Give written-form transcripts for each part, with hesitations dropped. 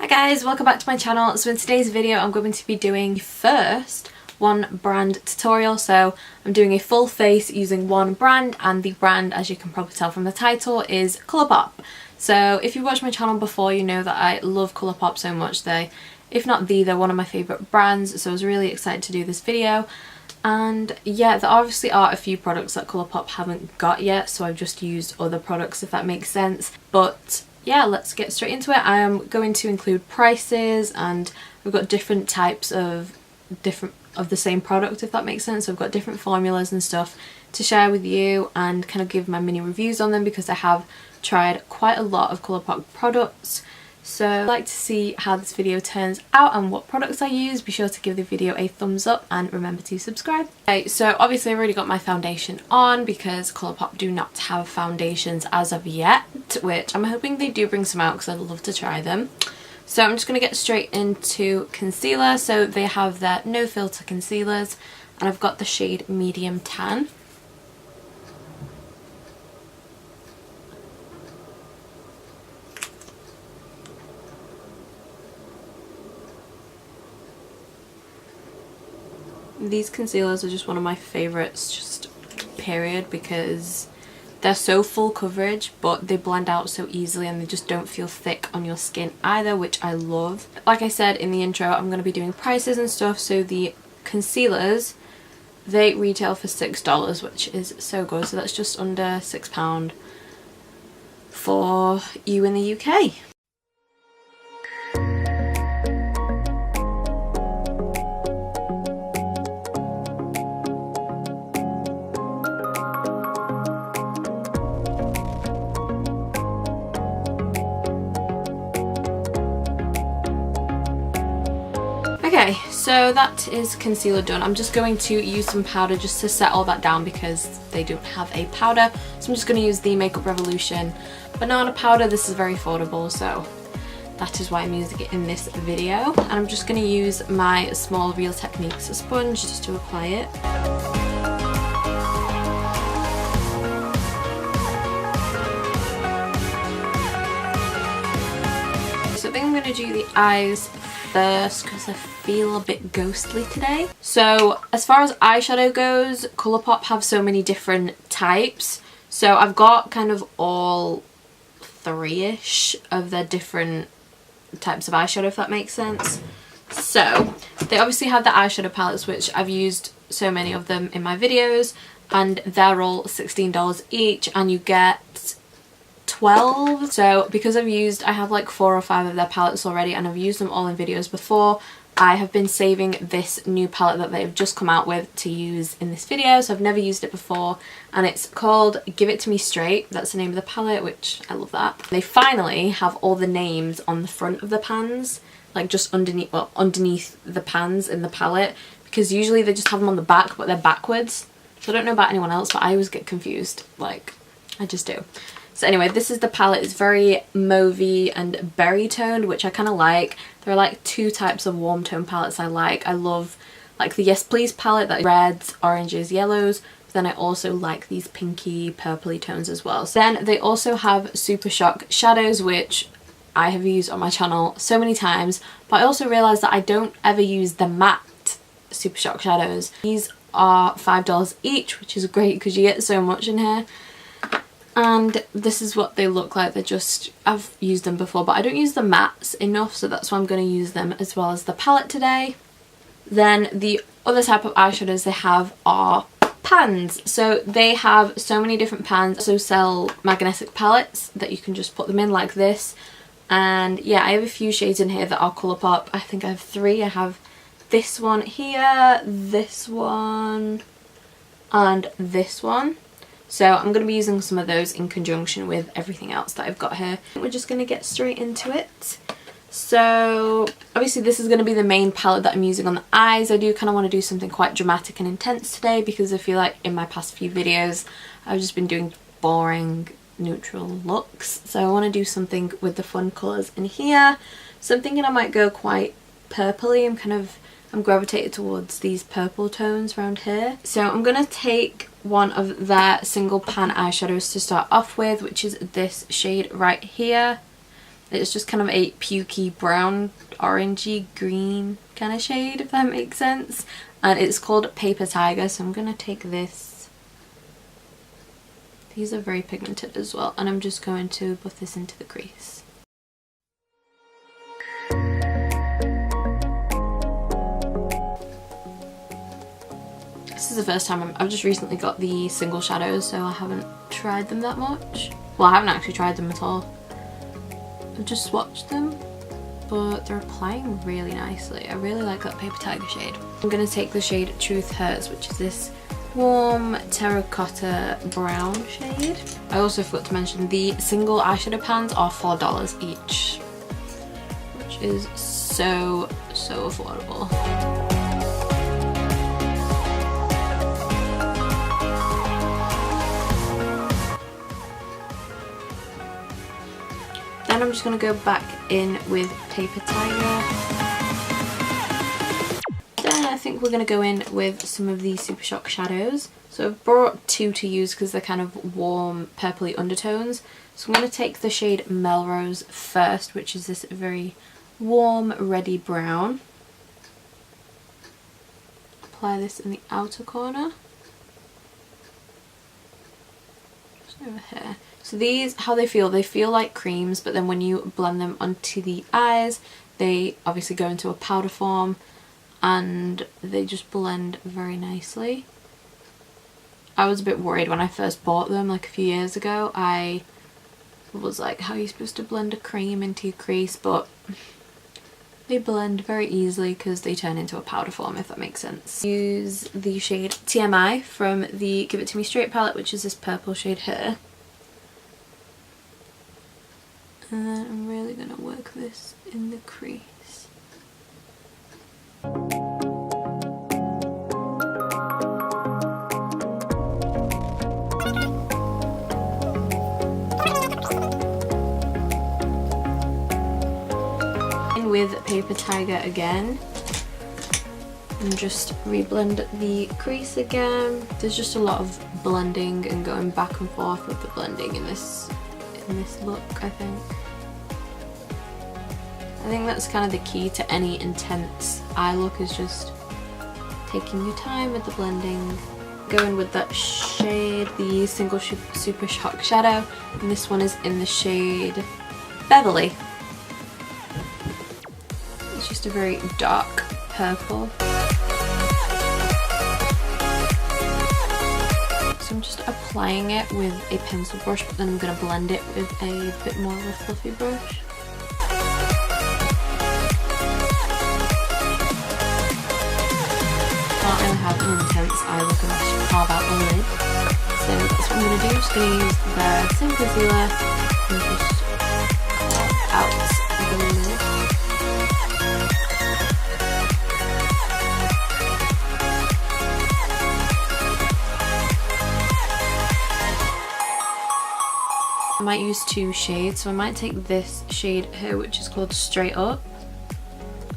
Hi guys, welcome back to my channel. So in today's video I'm going to be doing the first one brand tutorial. So I'm doing a full face using one brand, and the brand, as you can probably tell from the title, is Colourpop. So if you watched my channel before, you know that I love Colourpop so much. If not they're one of my favourite brands, so I was really excited to do this video. And yeah, there obviously are a few products that Colourpop haven't got yet, so I've just used other products, if that makes sense. But yeah, let's get straight into it. I am going to include prices, and we've got different types of the same product, if that makes sense. So I've got different formulas and stuff to share with you and kind of give my mini reviews on them, because I have tried quite a lot of Colourpop products. So if you'd like to see how this video turns out and what products I use, be sure to give the video a thumbs up and remember to subscribe. Okay, so obviously I've already got my foundation on because Colourpop do not have foundations as of yet, which I'm hoping they do bring some out because I'd love to try them. So I'm just going to get straight into concealer. So they have their no filter concealers, and I've got the shade medium tan. These concealers are just one of my favourites, just period, because they're so full coverage but they blend out so easily and they just don't feel thick on your skin either, which I love. Like I said in the intro, I'm going to be doing prices and stuff. So the concealers, they retail for $6, which is so good. So that's just under £6 for you in the UK. Okay, so that is concealer done. I'm just going to use some powder just to set all that down because they don't have a powder. So I'm just going to use the Makeup Revolution banana powder. This is very affordable, so that is why I'm using it in this video. And I'm just going to use my small Real Techniques sponge just to apply it. So I think I'm going to do the eyes first because I feel a bit ghostly today. So as far as eyeshadow goes, Colourpop have so many different types. So I've got kind of all three-ish of their different types of eyeshadow, if that makes sense. So they obviously have the eyeshadow palettes, which I've used so many of them in my videos, and they're all $16 each, and you get 12. So because I have like 4 or 5 of their palettes already, and I've used them all in videos before, I have been saving this new palette that they've just come out with to use in this video. So I've never used it before, and it's called Give It To Me Straight. That's the name of the palette, which I love that. They finally have all the names on the front of the pans, like just underneath, well, underneath the pans in the palette, because usually they just have them on the back but they're backwards. So I don't know about anyone else, but I always get confused, like I just do. So anyway, this is the palette. It's very mauvey and berry toned, which I kind of like. There are like 2 types of warm tone palettes I like. I love like the Yes Please palette, that reds, oranges, yellows. But then I also like these pinky purpley tones as well. So then they also have Supershock shadows, which I have used on my channel so many times. But I also realised that I don't ever use the matte Supershock shadows. These are $5 each, which is great because you get so much in here. And this is what they look like. They're just, I've used them before, but I don't use the mattes enough, so that's why I'm going to use them as well as the palette today. Then the other type of eyeshadows they have are pans. So they have so many different pans. Also sell magnetic palettes that you can just put them in like this. And yeah, I have a few shades in here that are Colourpop. I think I have 3. I have this one here, this one, and this one. So I'm going to be using some of those in conjunction with everything else that I've got here. We're just going to get straight into it. So obviously this is going to be the main palette that I'm using on the eyes. I do kind of want to do something quite dramatic and intense today, because I feel like in my past few videos I've just been doing boring neutral looks. So I want to do something with the fun colours in here. So I'm thinking I might go quite purpley. I'm gravitated towards these purple tones around here. So I'm going to take one of their single pan eyeshadows to start off with, which is this shade right here. It's just kind of a pukey brown, orangey green kind of shade, if that makes sense. And it's called Paper Tiger, so I'm going to take this. These are very pigmented as well, and I'm just going to buff this into the crease. This is the first time I've just recently got the single shadows, so I haven't tried them that much. Well, I haven't actually tried them at all. I've just swatched them, but they're applying really nicely. I really like that Paper Tiger shade. I'm going to take the shade Truth Hurts, which is this warm terracotta brown shade. I also forgot to mention the single eyeshadow pans are $4 each, which is so affordable. Then I'm just going to go back in with Paper Tiger. Then I think we're going to go in with some of these Supershock shadows. So I've brought two to use because they're kind of warm purpley undertones. So I'm going to take the shade Melrose first, which is this very warm reddy brown. Apply this in the outer corner. Just over here. So these, how they feel like creams, but then when you blend them onto the eyes, they obviously go into a powder form and they just blend very nicely. I was a bit worried when I first bought them like a few years ago. I was like, how are you supposed to blend a cream into your crease? But they blend very easily because they turn into a powder form, if that makes sense. Use the shade TMI from the Give It To Me Straight palette, which is this purple shade here. And then I'm really going to work this in the crease. In with Paper Tiger again. And just reblend the crease again. There's just a lot of blending and going back and forth with the blending in this look, I think. I think that's kind of the key to any intense eye look, is just taking your time with the blending. Going with that shade, the single Super Shock shadow, and this one is in the shade Beverley. It's just a very dark purple. So I'm just applying it with a pencil brush, but then I'm going to blend it with a bit more of a fluffy brush. Can't really have an intense eye look unless you carve out the lid. So that's what I'm going to do. I'm just going to use the same concealer and just carve out the lid. I might use two shades, so I might take this shade here, which is called Straight Up.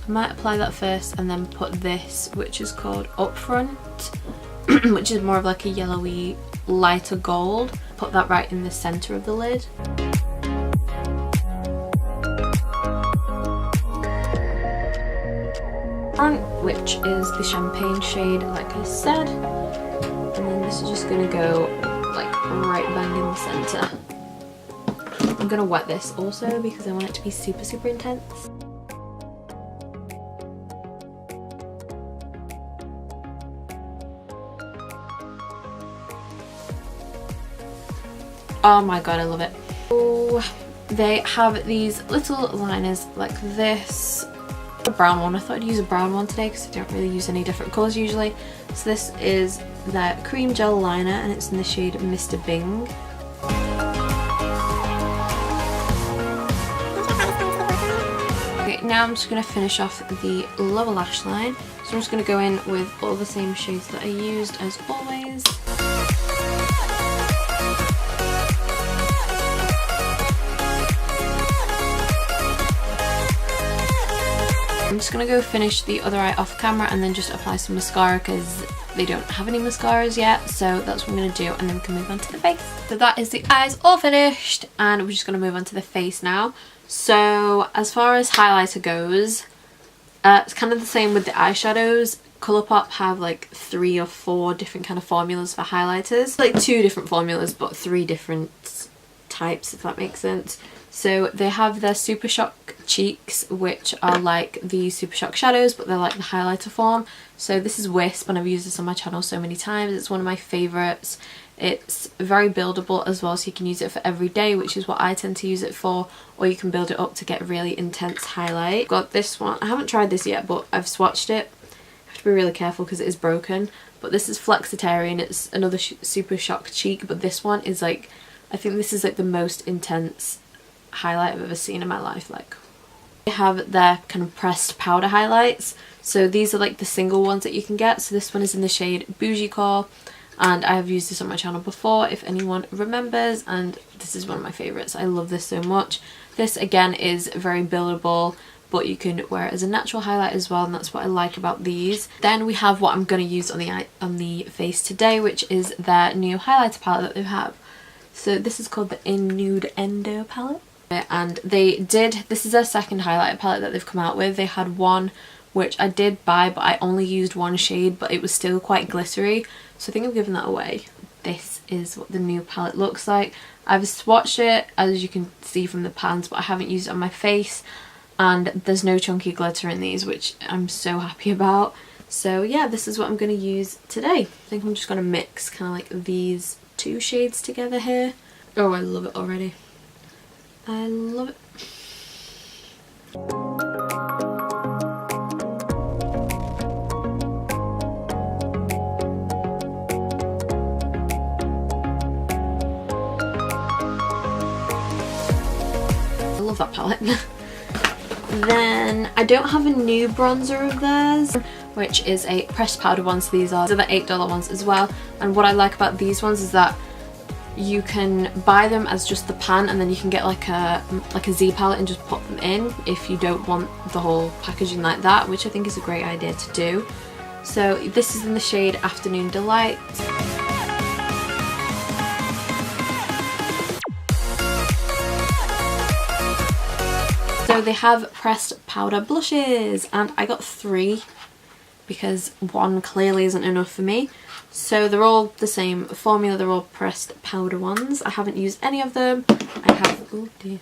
I might apply that first and then put this, which is called Upfront, which is more of like a yellowy, lighter gold. Put that right in the centre of the lid. Front, which is the champagne shade, like I said. And then this is just going to go like right bang in the centre. I'm going to wet this also because I want it to be super intense. Oh my god, I love it. Oh, they have these little liners like this. A brown one. I thought I'd use a brown one today because I don't really use any different colours usually. So this is their cream gel liner and it's in the shade Mr. Bing. Okay, now I'm just going to finish off the lower lash line. So I'm just going to go in with all the same shades that I used as always. I'm just going to go finish the other eye off camera and then just apply some mascara because they don't have any mascaras yet. So that's what I'm going to do, and then we can move on to the face. So that is the eyes all finished, and we're just going to move on to the face now. So as far as highlighter goes, it's kind of the same with the eyeshadows. Colourpop have like 3 or 4 different kind of formulas for highlighters. Like 2 different formulas, but 3 different types, if that makes sense. So they have their Supershock cheeks, which are like the Supershock shadows, but they're like the highlighter form. So this is Wisp, and I've used this on my channel so many times. It's one of my favourites. It's very buildable as well, so you can use it for every day, which is what I tend to use it for, or you can build it up to get really intense highlight. Got this one. I haven't tried this yet, but I've swatched it. I have to be really careful because it is broken. But this is Flexitarian. It's another Supershock cheek, but this one is like, I think this is like the most intense highlight I've ever seen in my life. Like, they have their kind of pressed powder highlights, so these are like the single ones that you can get. So this one is in the shade Bougie Core, and I have used this on my channel before if anyone remembers, and this is one of my favorites. I love this so much. This again is very buildable, but you can wear it as a natural highlight as well, and that's what I like about these. Then we have what I'm going to use on the face today, which is their new highlighter palette that they have. So this is called the In-nude-endo palette. And this is their second highlighter palette that they've come out with. They had one which I did buy, but I only used one shade, but it was still quite glittery, so I think I've given that away. This is what the new palette looks like. I've swatched it, as you can see from the pans, but I haven't used it on my face, and there's no chunky glitter in these, which I'm so happy about. So yeah, this is what I'm going to use today. I think I'm just going to mix kind of like these 2 shades together here. Oh, I love it already. I love it. I love that palette. Then I don't have a new bronzer of theirs, which is a pressed powder one. So these are the $8 ones as well. And what I like about these ones is that you can buy them as just the pan, and then you can get like a Z palette and just put them in if you don't want the whole packaging like that, which I think is a great idea to do. So this is in the shade Afternoon Delight. So they have pressed powder blushes, and I got 3 because 1 clearly isn't enough for me. So they're all the same formula, they're all pressed powder ones. I haven't used any of them. I have, oh dear,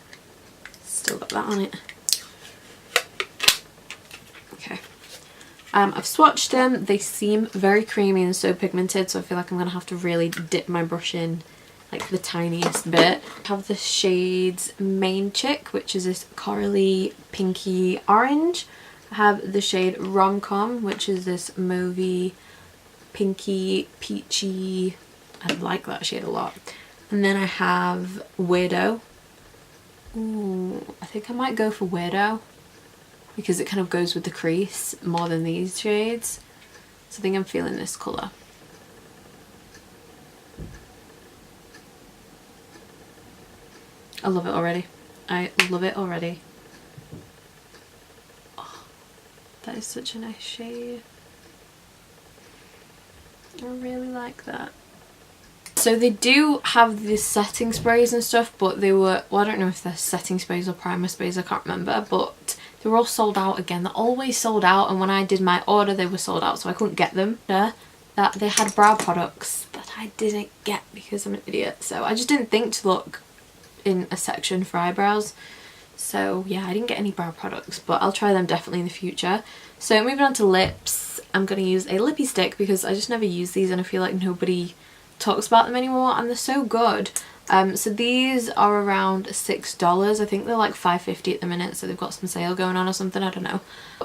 still got that on it. Okay. I've swatched them. They seem very creamy and so pigmented, so I feel like I'm going to have to really dip my brush in like the tiniest bit. I have the shades Main Chick, which is this corally pinky orange. I have the shade Rom-Com, which is this mauvey pinky peachy. I like that shade a lot. And then I have Weighdough. Ooh, I think I might go for Weighdough because it kind of goes with the crease more than these shades. So I think I'm feeling this colour. I love it already. I love it already. Oh, that is such a nice shade. I really like that. So they do have the setting sprays and stuff, but they were, well, I don't know if they're setting sprays or primer sprays, I can't remember, but they were all sold out again. They're always sold out, and when I did my order they were sold out, so I couldn't get them. That they had brow products that I didn't get because I'm an idiot, so I just didn't think to look in a section for eyebrows. So yeah, I didn't get any brow products, but I'll try them definitely in the future. So moving on to lips, I'm going to use a lippy stick because I just never use these and I feel like nobody talks about them anymore, and they're so good. So these are around $6. I think they're like $5.50 at the minute, so they've got some sale going on or something, I don't know.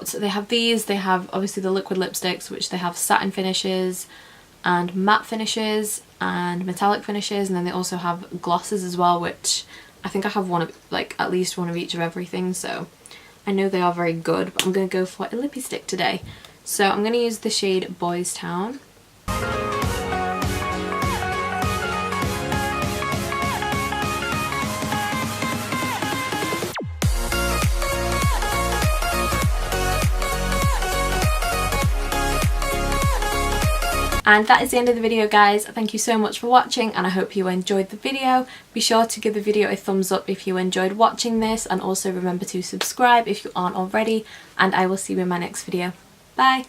So they have these, they have obviously the liquid lipsticks, which they have satin finishes and matte finishes and metallic finishes, and then they also have glosses as well, which I think I have one of, like, at least one of each of everything, so I know they are very good, but I'm going to go for a lippy stick today. So I'm going to use the shade Boys Town. And that is the end of the video, guys. Thank you so much for watching, and I hope you enjoyed the video. Be sure to give the video a thumbs up if you enjoyed watching this, and also remember to subscribe if you aren't already, and I will see you in my next video. Bye!